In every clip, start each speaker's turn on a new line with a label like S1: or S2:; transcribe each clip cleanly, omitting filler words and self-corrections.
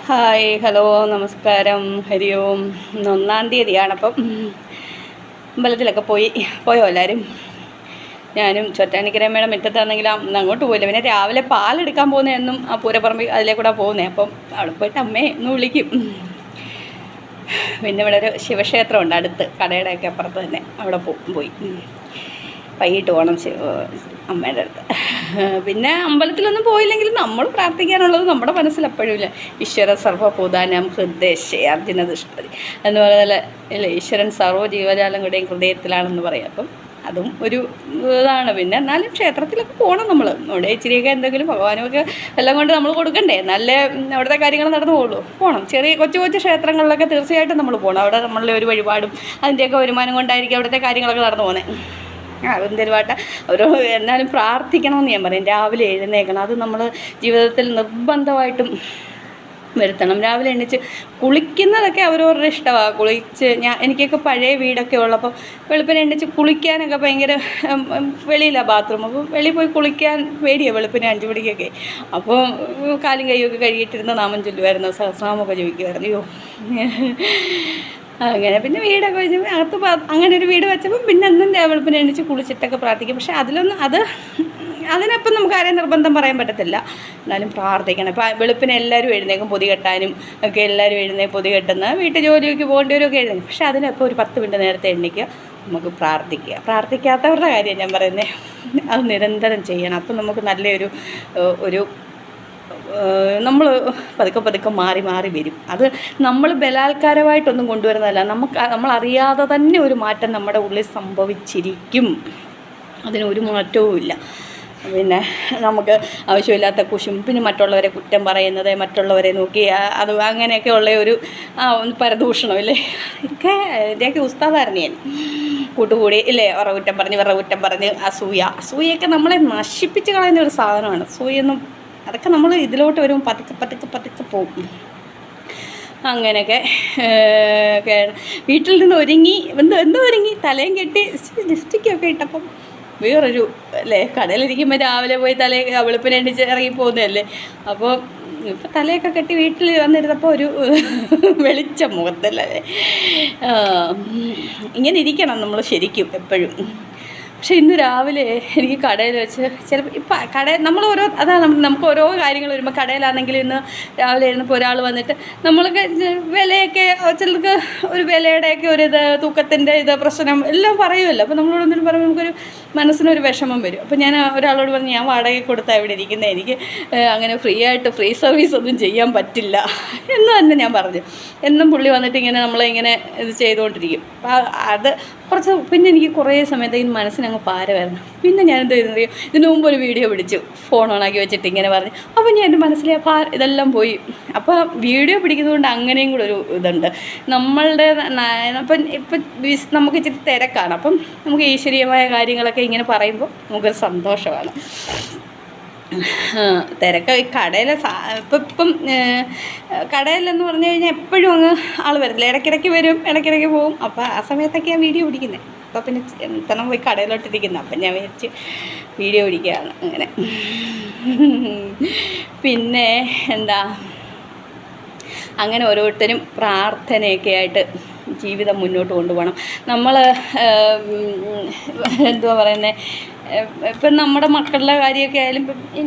S1: Hi, hello, നമസ്കാരം, ഹരി ഓം. ഇന്ന് 1-ാം തീയതിയാണ്. അപ്പം അമ്പലത്തിലൊക്കെ പോയോ എല്ലാവരും? ഞാനും ചൊറ്റാനിക്കരമ്മയുടെ മുറ്റത്താണെങ്കിലും അങ്ങോട്ട് പോയില്ല. പിന്നെ രാവിലെ പാലെടുക്കാൻ പോകുന്നതെന്നും ആ പൂരപ്പറമ്പിൽ അതിലേക്കൂടെ പോകുന്നത്. അപ്പം അവിടെ പോയിട്ട് അമ്മയെ ഒന്ന് വിളിക്കും. പിന്നെ ഇവിടെ ഒരു ശിവക്ഷേത്രമുണ്ട് അടുത്ത്, കടയുടെയൊക്കെ അപ്പുറത്ത് തന്നെ. അവിടെ പോയി വൈകിട്ട് പോകണം അമ്മയുടെ അടുത്ത്. പിന്നെ അമ്പലത്തിലൊന്നും പോയില്ലെങ്കിലും നമ്മൾ പ്രാർത്ഥിക്കാനുള്ളത് നമ്മുടെ മനസ്സിൽ എപ്പോഴും ഇല്ല. ഈശ്വര സർവ്വഭൂതാനാം ഹൃദയേ അർജുന ദുഷ്പതി എന്ന് പറയുന്നത് ഇല്ലേ? ഈശ്വരൻ സർവ്വ ജീവജാലങ്ങളുടെയും ഹൃദയത്തിലാണെന്ന് പറയാം. അപ്പം അതും ഒരു ഇതാണ്. പിന്നെ എന്നാലും ക്ഷേത്രത്തിലൊക്കെ പോകണം നമ്മൾ. അവിടെ ഇച്ചിരിയൊക്കെ എന്തെങ്കിലും ഭഗവാനുമൊക്കെ എല്ലാം കൊണ്ട് നമ്മൾ കൊടുക്കണ്ടേ, നല്ല അവിടുത്തെ കാര്യങ്ങൾ നടന്നു പോകണം. ചെറിയ കൊച്ചു കൊച്ചു ക്ഷേത്രങ്ങളിലൊക്കെ തീർച്ചയായിട്ടും നമ്മൾ പോകണം. അവിടെ നമ്മളുടെ ഒരു വഴിപാടും അതിൻ്റെയൊക്കെ വരുമാനം കൊണ്ടായിരിക്കും അവിടുത്തെ കാര്യങ്ങളൊക്കെ നടന്നു പോകുന്നത്. അതെന്തെരുവാട്ടെ ഓരോ എന്നാലും പ്രാർത്ഥിക്കണമെന്ന് ഞാൻ പറയും. രാവിലെ എഴുന്നേൽക്കണം, അത് നമ്മൾ ജീവിതത്തിൽ നിർബന്ധമായിട്ടും വരുത്തണം. രാവിലെ എണീച്ച് കുളിക്കുന്നതൊക്കെ അവരവരുടെ ഇഷ്ടമാണ്. എനിക്കൊക്കെ പഴയ വീടൊക്കെ ഉള്ളപ്പോൾ വെളുപ്പിനെ എണീച്ച് കുളിക്കാനൊക്കെ ഭയങ്കര വെളിയിലാണ് ബാത്റൂം. അപ്പോൾ വെളിയിൽ പോയി കുളിക്കാൻ പേടിയാണ് വെളുപ്പിനെ 5 മണിക്കൊക്കെ. അപ്പോൾ കാലും കൈയൊക്കെ കഴുകിയിട്ടിരുന്ന നാമം ചൊല്ലുമായിരുന്നു, സഹസ്രനാമമൊക്കെ ചോദിക്കുമായിരുന്നു. അയ്യോ അങ്ങനെ പിന്നെ വീടൊക്കെ വെച്ചപ്പോൾ അകത്ത് അങ്ങനെ ഒരു വീട് വെച്ചപ്പോൾ പിന്നെ എന്നും വെളുപ്പിനെ എണീച്ച് കുളിച്ചിട്ടൊക്കെ പ്രാർത്ഥിക്കും. പക്ഷേ അതിനപ്പം നമുക്ക് ആരെയും നിർബന്ധം പറയാൻ പറ്റത്തില്ല. എന്നാലും പ്രാർത്ഥിക്കണം. ഇപ്പോൾ വെളുപ്പിനെ എല്ലാവരും എഴുന്നേക്കും, പൊതി കെട്ടാനും ഒക്കെ എല്ലാവരും പൊതി കെട്ടുന്ന വീട്ടു ജോലിയൊക്കെ പോകേണ്ടവരൊക്കെ എഴുന്നേക്കും. പക്ഷേ അതിനപ്പോൾ ഒരു 10 മിനിറ്റ് നേരത്തെ എണീക്കുക, നമുക്ക് പ്രാർത്ഥിക്കാത്തവരുടെ കാര്യം ഞാൻ പറയുന്നത്. അത് നിരന്തരം ചെയ്യണം. അപ്പം നമുക്ക് നല്ലൊരു നമ്മൾ പതുക്കെ മാറി വരും. അത് നമ്മൾ ബലാത്കാരമായിട്ടൊന്നും കൊണ്ടുവരുന്നതല്ല, നമ്മളറിയാതെ തന്നെ ഒരു മാറ്റം നമ്മുടെ ഉള്ളിൽ സംഭവിച്ചിരിക്കും. അതിനൊരു മാറ്റവും ഇല്ല. പിന്നെ നമുക്ക് ആവശ്യമില്ലാത്ത പിന്നെ മറ്റുള്ളവരെ കുറ്റം പറയുന്നത്, മറ്റുള്ളവരെ നോക്കി അത് അങ്ങനെയൊക്കെ ഉള്ള ഒരു പരദൂഷണമില്ലേ, ഇതിൻ്റെയൊക്കെ ഉസ്താദായിരുന്നു ഞാൻ. കൂട്ടുകൂടി ഇല്ലേ, ഇവരുടെ കുറ്റം പറഞ്ഞ് അസൂയൊക്കെ നമ്മളെ നശിപ്പിച്ച് കളയുന്ന ഒരു സാധനമാണ്. അസൂയൊന്നും അതൊക്കെ നമ്മൾ ഇതിലോട്ട് വരുമ്പോൾ പതുക്കെ പോകും. അങ്ങനെയൊക്കെ വീട്ടിൽ നിന്ന് ഒരുങ്ങി തലയും കെട്ടി ലിപ്സ്റ്റിക്കൊക്കെ ഇട്ടപ്പം വേറൊരു അല്ലേ, കടയിലിരിക്കുമ്പോൾ രാവിലെ പോയി വെളുപ്പിനെ എണീച്ച് ഇറങ്ങി പോകുന്നതല്ലേ. അപ്പോൾ ഇപ്പം തലയൊക്കെ കെട്ടി വീട്ടിൽ വന്നിരുന്നപ്പോൾ ഒരു വെളിച്ചം മുഖത്തല്ലേ. ഇങ്ങനെ ഇരിക്കണം നമ്മൾ ശരിക്കും എപ്പോഴും. പക്ഷേ ഇന്ന് രാവിലെ എനിക്ക് കടയിൽ വെച്ച് ചിലപ്പോൾ നമുക്ക് ഓരോ കാര്യങ്ങൾ വരുമ്പോൾ കടയിലാണെങ്കിൽ ഇന്ന് രാവിലെ ഇരുന്നപ്പോൾ ഒരാൾ വന്നിട്ട് നമ്മൾക്ക് വിലയൊക്കെ ചിലർക്ക് ഒരു വിലയുടെയൊക്കെ ഒരു തൂക്കത്തിൻ്റെ പ്രശ്നം എല്ലാം പറയുമല്ലോ. അപ്പോൾ നമ്മളോട് എന്തെങ്കിലും പറയുമ്പോൾ നമുക്കൊരു മനസ്സിനൊരു വിഷമം വരും. അപ്പോൾ ഞാൻ ഒരാളോട് പറഞ്ഞു, ഞാൻ വാടകയ്ക്ക് കൊടുത്താൽ ഇവിടെ ഇരിക്കുന്നത്, എനിക്ക് അങ്ങനെ ഫ്രീ സർവീസ് ഒന്നും ചെയ്യാൻ പറ്റില്ല എന്ന് തന്നെ ഞാൻ പറഞ്ഞു. എന്നും പുള്ളി വന്നിട്ട് ഇങ്ങനെ നമ്മളിങ്ങനെ ഇത് ചെയ്തുകൊണ്ടിരിക്കും. അപ്പോൾ അത് പിന്നെ എനിക്ക് കുറേ സമയത്ത് ഈ മനസ്സിനങ്ങ് പാരമായിരുന്നു. പിന്നെ ഞാൻ എന്ത് ചെയ്തെന്നറിയോ, ഇതിനു മുമ്പ് ഒരു വീഡിയോ പിടിച്ചു, ഫോൺ ഓണാക്കി വെച്ചിട്ട് ഇങ്ങനെ പറഞ്ഞു. അപ്പോൾ ഞാൻ എൻ്റെ മനസ്സിലെ ഇതെല്ലാം പോയി. അപ്പോൾ വീഡിയോ പിടിക്കുന്നതുകൊണ്ട് അങ്ങനെയും കൂടെ ഒരു ഇതുണ്ട് നമ്മളുടെ. ഇപ്പം നമുക്ക് ഇച്ചിരി തിരക്കാണ്. അപ്പം നമുക്ക് ഈശ്വരീയമായ കാര്യങ്ങളൊക്കെ ഇങ്ങനെ പറയുമ്പോൾ നമുക്കൊരു സന്തോഷമാണ്. തിരക്ക് കടയിലെ ഇപ്പം കടയിലെന്ന് പറഞ്ഞു കഴിഞ്ഞാൽ എപ്പോഴും ആൾ വരത്തില്ല, ഇടയ്ക്കിടയ്ക്ക് വരും, ഇടയ്ക്കിടയ്ക്ക് പോകും. അപ്പോൾ ആ സമയത്തൊക്കെയാണ് വീഡിയോ പിടിക്കുന്നത്. അപ്പോൾ പിന്നെ എന്താണ് പോയി കടയിലോട്ടിരിക്കുന്നത്. അപ്പം ഞാൻ വിചാരിച്ച് വീഡിയോ പിടിക്കുകയാണ് അങ്ങനെ. പിന്നെ അങ്ങനെ ഓരോരുത്തരും പ്രാർത്ഥനയൊക്കെ ആയിട്ട് ജീവിതം മുന്നോട്ട് കൊണ്ടുപോകണം. നമ്മൾ എന്തുവാ പറയുന്നത്, ഇപ്പം നമ്മുടെ മക്കളുടെ കാര്യമൊക്കെ ആയാലും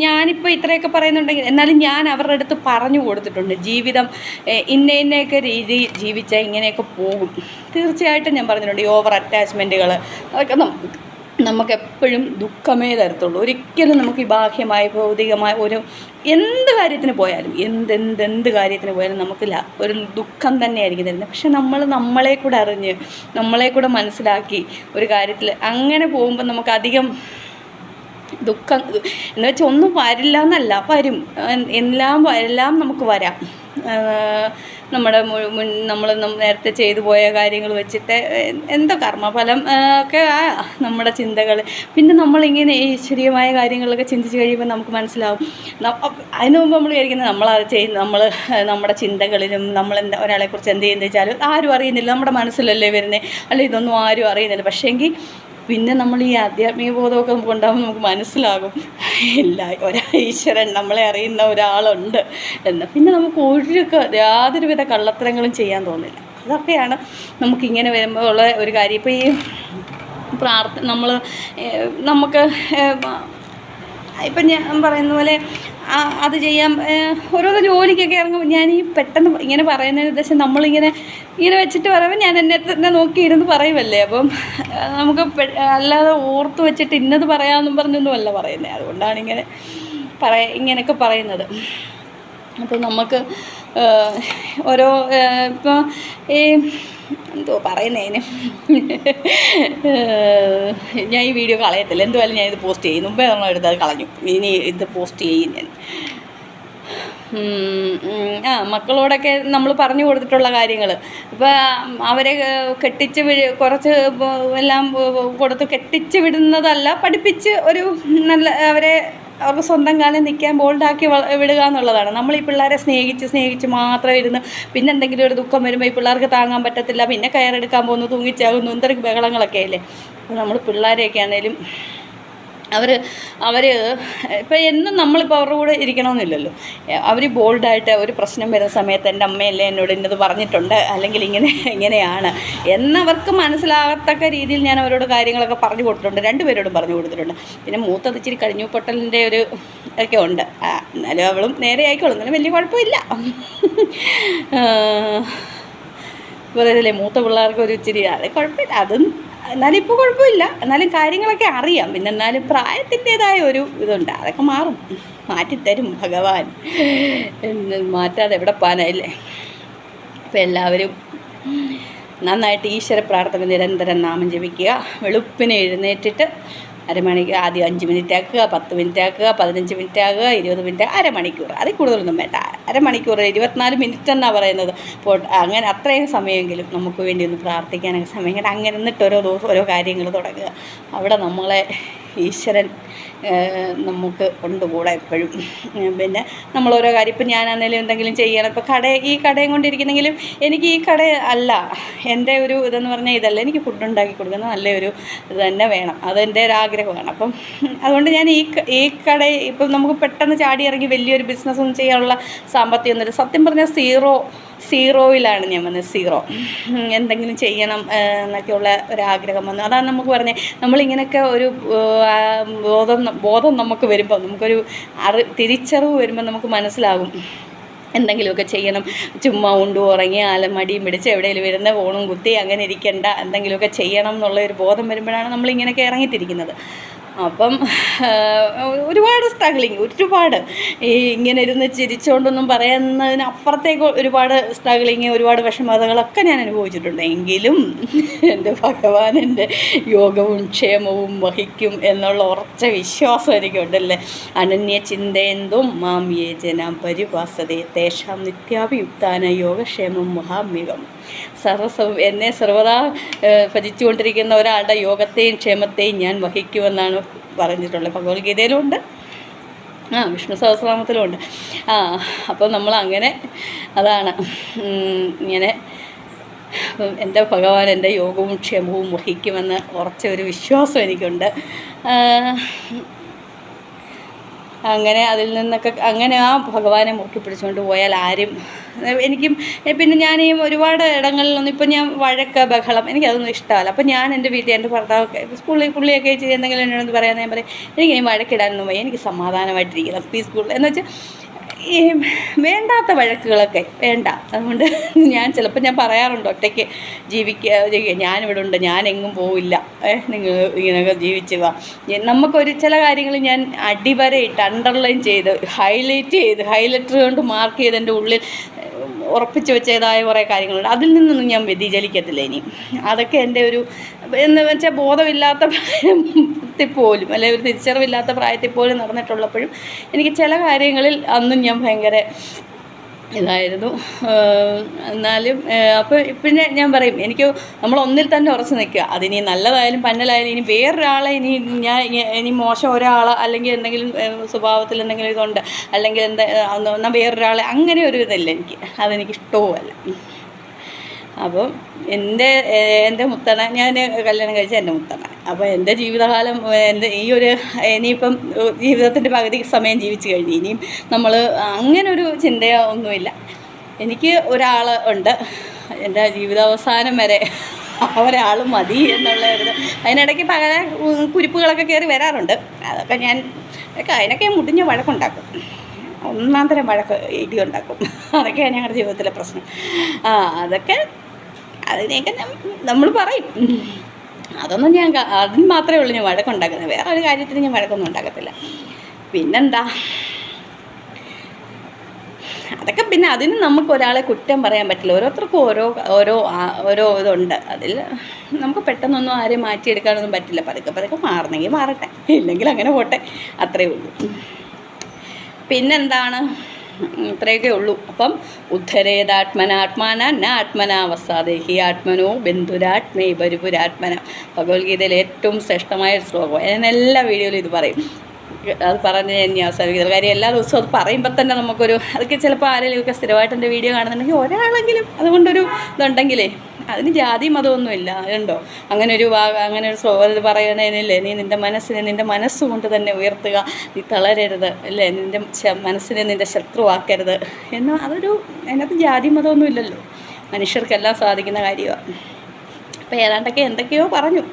S1: ഞാനിപ്പോൾ ഇത്രയൊക്കെ പറയുന്നുണ്ടെങ്കിൽ എന്നാലും ഞാൻ അവരുടെ അടുത്ത് പറഞ്ഞു കൊടുത്തിട്ടുണ്ട്, ജീവിതം ഇന്നയൊക്കെ രീതി ജീവിച്ചാൽ ഇങ്ങനെയൊക്കെ പോകും. തീർച്ചയായിട്ടും ഞാൻ പറഞ്ഞിട്ടുണ്ട്. ഈ ഓവർ അറ്റാച്ച്മെൻറ്റുകൾ അതൊക്കെ നമുക്കെപ്പോഴും ദുഃഖമേ തരത്തുള്ളൂ. ഒരിക്കലും നമുക്ക് ഈ ബാഹ്യമായ ഭൗതികമായ എന്ത് കാര്യത്തിന് പോയാലും എന്ത് കാര്യത്തിന് പോയാലും നമുക്ക് ഒരു ദുഃഖം തന്നെയായിരിക്കും തരുന്നത്. പക്ഷെ നമ്മളെ കൂടെ അറിഞ്ഞ് നമ്മളെ കൂടെ മനസ്സിലാക്കി ഒരു കാര്യത്തിൽ അങ്ങനെ പോകുമ്പോൾ നമുക്കധികം ദുഃഖം എന്ന് വെച്ചാൽ ഒന്നും വരില്ല എന്നല്ല, വരും. എല്ലാം നമുക്ക് വരാം. നമ്മൾ നേരത്തെ ചെയ്തു പോയ കാര്യങ്ങൾ വെച്ചിട്ട് എന്തോ കർമ്മഫലം ഒക്കെ നമ്മുടെ ചിന്തകൾ. പിന്നെ നമ്മളിങ്ങനെ ഈശ്വരീയമായ കാര്യങ്ങളൊക്കെ ചിന്തിച്ച് കഴിയുമ്പോൾ നമുക്ക് മനസ്സിലാവും. അതിന് മുമ്പ് നമ്മൾ വിചാരിക്കുന്നത് നമ്മുടെ ചിന്തകളിലും ഒരാളെക്കുറിച്ച് എന്ത് ചെയ്യുന്നത് വെച്ചാൽ ആരും അറിയുന്നില്ല, നമ്മുടെ മനസ്സിലല്ലേ വരുന്നത്. അല്ല, ഇതൊന്നും ആരും അറിയുന്നില്ല. പക്ഷേങ്കിൽ
S2: പിന്നെ നമ്മൾ ഈ ആധ്യാത്മിക ബോധമൊക്കെ നമുക്ക് ഉണ്ടാകുമ്പോൾ നമുക്ക് മനസ്സിലാകും ഈശ്വരൻ നമ്മളെ അറിയുന്ന ഒരാളുണ്ട് എന്ന്. പിന്നെ നമുക്ക് യാതൊരുവിധ കള്ളത്തരങ്ങളും ചെയ്യാൻ തോന്നില്ല. അതൊക്കെയാണ് നമുക്കിങ്ങനെ വരുമ്പോൾ ഉള്ള ഒരു കാര്യം. ഇപ്പോൾ ഈ നമുക്ക് ഇപ്പം ഞാൻ പറയുന്ന പോലെ അത് ചെയ്യാൻ ഓരോരോ ജോലിക്കൊക്കെ ഇറങ്ങുമ്പോൾ ഞാൻ ഈ പെട്ടെന്ന് ഇങ്ങനെ പറയുന്നതിന് ഉദ്ദേശം ഇങ്ങനെ വെച്ചിട്ട് പറയുമ്പോൾ ഞാൻ എന്നെ തന്നെ നോക്കിയിരുന്ന് പറയുമല്ലേ. അപ്പം നമുക്ക് അല്ലാതെ ഓർത്ത് വെച്ചിട്ട് ഇന്നത് പറയാമെന്നും പറഞ്ഞൊന്നുമല്ല പറയുന്നത്. അതുകൊണ്ടാണ് ഇങ്ങനെയൊക്കെ പറയുന്നത്. അപ്പോൾ നമുക്ക് ഓരോ ഇപ്പോൾ ഈ എന്തോ പറയുന്നതിന് ഞാൻ ഈ വീഡിയോ കളയത്തില്ല. എന്തുവായാലും ഞാൻ ഇത് പോസ്റ്റ് ചെയ്യും. മുമ്പേ നമ്മൾ എടുത്ത് അത് കളഞ്ഞു. ഇനി ഇത് പോസ്റ്റ് ചെയ്യും ഞാൻ. മക്കളോടൊക്കെ നമ്മൾ പറഞ്ഞു കൊടുത്തിട്ടുള്ള കാര്യങ്ങൾ ഇപ്പോൾ അവരെ കുറച്ച് എല്ലാം കൊടുത്ത് കെട്ടിച്ച് വിടുന്നതല്ല, പഠിപ്പിച്ച് ഒരു നല്ല അവർക്ക് സ്വന്തം കാലിൽ നിൽക്കാൻ ബോൾഡാക്കി വിടുക എന്നുള്ളതാണ്. നമ്മൾ ഈ പിള്ളേരെ സ്നേഹിച്ച് മാത്രം ഇരുന്ന് പിന്നെ എന്തെങ്കിലും ഒരു ദുഃഖം വരുമ്പോൾ ഈ പിള്ളേർക്ക് താങ്ങാൻ പറ്റത്തില്ല, പിന്നെ കയറെടുക്കാൻ പോകുന്നു, തൂങ്ങിച്ചാകുന്നു, എന്തൊരു ബഹളങ്ങളൊക്കെ അല്ലേ. അപ്പോൾ നമ്മൾ പിള്ളേരെയൊക്കെ ആണെങ്കിലും അവർ ഇപ്പോൾ എന്നും നമ്മളിപ്പോൾ അവരുടെ കൂടെ ഇരിക്കണമെന്നില്ലല്ലോ. അവർ ബോൾഡായിട്ട് ഒരു പ്രശ്നം വരുന്ന സമയത്ത് എൻ്റെ അമ്മയല്ലേ എന്നോട് ഇന്നത് പറഞ്ഞിട്ടുണ്ട്, അല്ലെങ്കിൽ ഇങ്ങനെയാണ് എന്നവർക്ക് മനസ്സിലാകത്തക്ക രീതിയിൽ ഞാൻ അവരോട് കാര്യങ്ങളൊക്കെ പറഞ്ഞു കൊടുത്തിട്ടുണ്ട്. രണ്ടുപേരോടും പറഞ്ഞു കൊടുത്തിട്ടുണ്ട്. പിന്നെ മൂത്തത് ഇച്ചിരി കഴിഞ്ഞു പൊട്ടലിൻ്റെ ഒക്കെ ഉണ്ട്. എന്നാലും അവളും നേരെ ആയിക്കോളും, എന്നാലും വലിയ കുഴപ്പമില്ല. പറയല്ലേ മൂത്ത പിള്ളേർക്ക് ഒരു ഇച്ചിരി അത് കുഴപ്പമില്ല. അതും എന്നാലും ഇപ്പോൾ കുഴപ്പമില്ല. എന്നാലും കാര്യങ്ങളൊക്കെ അറിയാം. പിന്നെ എന്നാലും പ്രായത്തിൻ്റേതായ ഒരു ഇതുണ്ട്. അതൊക്കെ മാറ്റിത്തരും ഭഗവാൻ. മാറ്റാതെ എവിടെ പോകാനായില്ലേ. അപ്പോൾ എല്ലാവരും നന്നായിട്ട് ഈശ്വര പ്രാർത്ഥന നിരന്തരം നാമം ജപിക്കുക. വെളുപ്പിനെ എഴുന്നേറ്റിട്ട് അരമണിക്ക് ആദ്യം 5 മിനിറ്റ് ആക്കുക, 10 മിനിറ്റ് ആക്കുക, 15 മിനിറ്റ് ആകുക, 20 മിനിറ്റ്, അരമണിക്കൂർ. അതിൽ കൂടുതലൊന്നും വേണ്ട. അരമണിക്കൂർ 24 മിനിറ്റ് എന്നാണ് പറയുന്നത്. അങ്ങനെ അത്രയും സമയമെങ്കിലും നമുക്ക് വേണ്ടി ഒന്ന് പ്രാർത്ഥിക്കാനൊക്കെ സമയം. അങ്ങനെ എന്നിട്ട് ഓരോ ദിവസം ഓരോ കാര്യങ്ങൾ തുടങ്ങുക. അവിടെ നമ്മളെ ഈശ്വരൻ നമുക്ക് കൊണ്ടുകൂടെ എപ്പോഴും. പിന്നെ നമ്മളോരോ കാര്യം ഇപ്പം ഞാനാണെങ്കിലും എന്തെങ്കിലും ചെയ്യണം. ഇപ്പോൾ ഈ കടയും കൊണ്ടിരിക്കുന്നെങ്കിലും എനിക്ക് ഈ കട അല്ല എൻ്റെ ഒരു ഇതെന്ന് പറഞ്ഞാൽ ഇതല്ല. എനിക്ക് ഫുഡ് ഉണ്ടാക്കി കൊടുക്കുന്ന നല്ലൊരു ഇത് തന്നെ വേണം. അതെൻ്റെ ഒരു ആഗ്രഹമാണ്. അപ്പം അതുകൊണ്ട് ഞാൻ ഈ കട ഇപ്പം നമുക്ക് പെട്ടെന്ന് ചാടി ഇറങ്ങി വലിയൊരു ബിസിനസ്സൊന്നും ചെയ്യാനുള്ള സാമ്പത്തികം ഒന്നുമില്ല. സത്യം പറഞ്ഞാൽ സീറോയിലാണ് ഞാൻ വന്നത്. എന്തെങ്കിലും ചെയ്യണം എന്നൊക്കെയുള്ള ഒരാഗ്രഹം വന്നു. അതാണ് നമുക്ക് പറഞ്ഞത്. നമ്മളിങ്ങനെയൊക്കെ ഒരു ബോധം നമുക്ക് വരുമ്പോൾ, നമുക്കൊരു തിരിച്ചറിവ് വരുമ്പോൾ നമുക്ക് മനസ്സിലാകും എന്തെങ്കിലുമൊക്കെ ചെയ്യണം. ചുമ്മാ ഉറങ്ങി മടിയും പിടിച്ച് എവിടെയെങ്കിലും വരുന്ന ഫോണും കുത്തി അങ്ങനെ ഇരിക്കേണ്ട, എന്തെങ്കിലുമൊക്കെ ചെയ്യണം എന്നുള്ളൊരു ബോധം വരുമ്പോഴാണ് നമ്മളിങ്ങനെയൊക്കെ ഇറങ്ങിത്തിരിക്കുന്നത്. അപ്പം ഒരുപാട് ഒരുപാട് ഇങ്ങനെ ഇരുന്ന് ചിരിച്ചുകൊണ്ടൊന്നും പറയുന്നതിനപ്പുറത്തേക്ക് ഒരുപാട് ഒരുപാട് വിഷമതകളൊക്കെ ഞാൻ അനുഭവിച്ചിട്ടുണ്ട്. എങ്കിലും എൻ്റെ ഭഗവാൻ എൻ്റെ യോഗവും ക്ഷേമവും വഹിക്കും എന്നുള്ള ഉറച്ച വിശ്വാസം എനിക്കുണ്ടല്ലേ. അനന്യ ചിന്തയെന്തും മാം യേ ജനം പരിഭാസതേ തേഷാം നിത്യാഭിയുക്താന യോഗക്ഷേമം മഹാമ്യകം. എന്നെ സർവ്വതാ ഭജിച്ചുകൊണ്ടിരിക്കുന്ന ഒരാളുടെ യോഗത്തെയും ക്ഷേമത്തെയും ഞാൻ വഹിക്കുമെന്നാണ് പറഞ്ഞിട്ടുള്ളത്. ഭഗവത്ഗീതയിലുമുണ്ട്, വിഷ്ണു സഹസ്രനാമത്തിലുമുണ്ട്. അപ്പോൾ നമ്മളങ്ങനെ അതാണ് ഇങ്ങനെ എൻ്റെ ഭഗവാൻ എൻ്റെ യോഗവും ക്ഷേമവും വഹിക്കുമെന്ന് ഉറച്ച ഒരു വിശ്വാസം എനിക്കുണ്ട്. അങ്ങനെ അതിൽ നിന്നൊക്കെ അങ്ങനെ ആ ഭഗവാനെ മുറുക്കി പിടിച്ചുകൊണ്ട് പോയാൽ ആരും എനിക്കും. പിന്നെ ഞാൻ ഈ ഒരുപാട് ഇടങ്ങളിലൊന്നും ഇപ്പം ഞാൻ ബഹളം എനിക്കതൊന്നും ഇഷ്ടമല്ല. അപ്പം ഞാൻ എൻ്റെ വീട്ടിൽ എൻ്റെ ഭർത്താവൊക്കെ പുള്ളിയൊക്കെ എന്തെങ്കിലും എന്നോടൊന്ന് പറയാൻ ഞാൻ പറയും, എനിക്ക് വഴക്കിടാനൊന്നും വയ്യ, എനിക്ക് സമാധാനമായിട്ടിരിക്കണം, പീസ്ഫുൾ എന്ന് വെച്ചാൽ ഈ വേണ്ടാത്ത വഴക്കുകളൊക്കെ വേണ്ട. അതുകൊണ്ട് ഞാൻ ചിലപ്പോൾ ഞാൻ പറയാറുണ്ട്, ഒറ്റയ്ക്ക് ഞാനിവിടെ ഉണ്ട്, ഞാനെങ്ങും പോവില്ല, നിങ്ങൾ ഇങ്ങനെയൊക്കെ ജീവിച്ച് വാ. നമുക്കൊരു ചില കാര്യങ്ങൾ ഞാൻ അടിവരയിട്ട് അണ്ടർലൈൻ ചെയ്ത് ഹൈലൈറ്റർ കൊണ്ട് മാർക്ക് ചെയ്ത് എൻ്റെ ഉള്ളിൽ ഉറപ്പിച്ച് വെച്ചതായ കുറേ കാര്യങ്ങളുണ്ട്. അതിൽ നിന്നൊന്നും ഞാൻ വ്യതിചലിക്കത്തില്ല ഇനി. അതൊക്കെ എൻ്റെ ഒരു എന്ന് വെച്ചാൽ ബോധമില്ലാത്ത പ്രായത്തിൽ പോലും, അല്ലെങ്കിൽ ഒരു തിരിച്ചറിവില്ലാത്ത പ്രായത്തിൽ പോലും നടന്നിട്ടുള്ളപ്പോഴും എനിക്ക് ചില കാര്യങ്ങളിൽ അന്നും ഞാൻ ഭയങ്കര ഇതായിരുന്നു. എന്നാലും അപ്പോൾ പിന്നെ ഞാൻ പറയും, എനിക്ക് നമ്മളൊന്നിൽ തന്നെ ഉറച്ചു നിൽക്കുക. അതിനി നല്ലതായാലും പന്നലായാലും ഇനി വേറൊരാളെ ഇനി മോശം ഒരാളെ അല്ലെങ്കിൽ എന്തെങ്കിലും സ്വഭാവത്തിൽ എന്തെങ്കിലും ഇതുണ്ട് അല്ലെങ്കിൽ എന്നാൽ വേറൊരാളെ അങ്ങനെ ഒരു ഇതല്ല അതെനിക്കിഷ്ടവുമല്ല. അപ്പം എൻ്റെ മുത്തണ ഞാൻ കല്യാണം കഴിച്ച എൻ്റെ മുത്തണ അപ്പോൾ എൻ്റെ ജീവിതകാലം എൻ്റെ ഈ ഒരു ഇനിയിപ്പം ജീവിതത്തിൻ്റെ പകുതി സമയം ജീവിച്ചു കഴിഞ്ഞു. ഇനിയും നമ്മൾ അങ്ങനൊരു ചിന്തയോ ഒന്നുമില്ല. എനിക്ക് ഒരാൾ ഉണ്ട് എൻ്റെ ജീവിതാവസാനം വരെ, ഒരാൾ മതി എന്നുള്ള ഒരു. അതിനിടയ്ക്ക് പല കുരിപ്പുകളൊക്കെ കയറി വരാറുണ്ട്. അതിനൊക്കെ ഞാൻ മുടിഞ്ഞ വഴക്കുണ്ടാക്കും, ഒന്നാം തരം വഴക്ക് ഇടി ഉണ്ടാക്കും. അതൊക്കെയാണ് ഞങ്ങളുടെ ജീവിതത്തിലെ പ്രശ്നം. അതിനെയൊക്കെ നമ്മൾ പറയും. അതൊന്നും അതിന് മാത്രമേ ഉള്ളൂ ഞാൻ വഴക്കുണ്ടാക്കുന്നത്. വേറെ ഒരു കാര്യത്തിന് ഞാൻ വഴക്കൊന്നും ഉണ്ടാക്കത്തില്ല. പിന്നെന്താ, അതൊക്കെ പിന്നെ അതിന് നമുക്ക് ഒരാളെ കുറ്റം പറയാൻ പറ്റില്ല. ഓരോരുത്തർക്കും ഓരോ ഇതുണ്ട്. അതിൽ നമുക്ക് പെട്ടെന്നൊന്നും ആരെയും മാറ്റിയെടുക്കാനൊന്നും പറ്റില്ല. പതുക്കെ മാറണമെങ്കിൽ മാറട്ടെ, ഇല്ലെങ്കിൽ അങ്ങനെ പോട്ടെ, അത്രയേ ഉള്ളൂ. പിന്നെന്താണ്, ഇത്രയൊക്കെ ഉള്ളൂ. അപ്പം ഉദ്ധരേതാത്മനാത്മാന ന ആത്മനാവസാദേഹി ആത്മനോ ബന്ധുരാത്മേ ബരുപുരാത്മന. ഭഗവത്ഗീതയിലെ ഏറ്റവും ശ്രേഷ്ഠമായ ശ്ലോകം. ഞാൻ എല്ലാ വീഡിയോയിലും ഇത് പറയും. അത് പറഞ്ഞ് ഞാൻ അവസാനിക്കുന്നത്. കാര്യം എല്ലാ ദിവസവും അത് പറയുമ്പോൾ തന്നെ നമുക്കൊരു, അതൊക്കെ ചിലപ്പോൾ ആരെങ്കിലുമൊക്കെ സ്ഥിരമായിട്ട് എൻ്റെ വീഡിയോ കാണുന്നുണ്ടെങ്കിൽ ഒരാളെങ്കിലും അതുകൊണ്ടൊരു ഇതുണ്ടെങ്കിലേ, അതിന് ജാതി മതമൊന്നുമില്ല. അതുണ്ടോ അങ്ങനെ ഒരു ഇത് പറയുന്നതിനില്ലേ, നീ നിൻ്റെ മനസ്സിനെ നിൻ്റെ മനസ്സുകൊണ്ട് തന്നെ ഉയർത്തുക, നീ തളരരുത് അല്ലേ, നിൻ്റെ മനസ്സിനെ നിൻ്റെ ശത്രുവാക്കരുത് എന്ന്. അതിനകത്ത് ജാതി മതമൊന്നും ഇല്ലല്ലോ, മനുഷ്യർക്കെല്ലാം സാധിക്കുന്ന കാര്യമാണ്. അപ്പോൾ ഏതാണ്ടൊക്കെ എന്തൊക്കെയോ പറഞ്ഞു.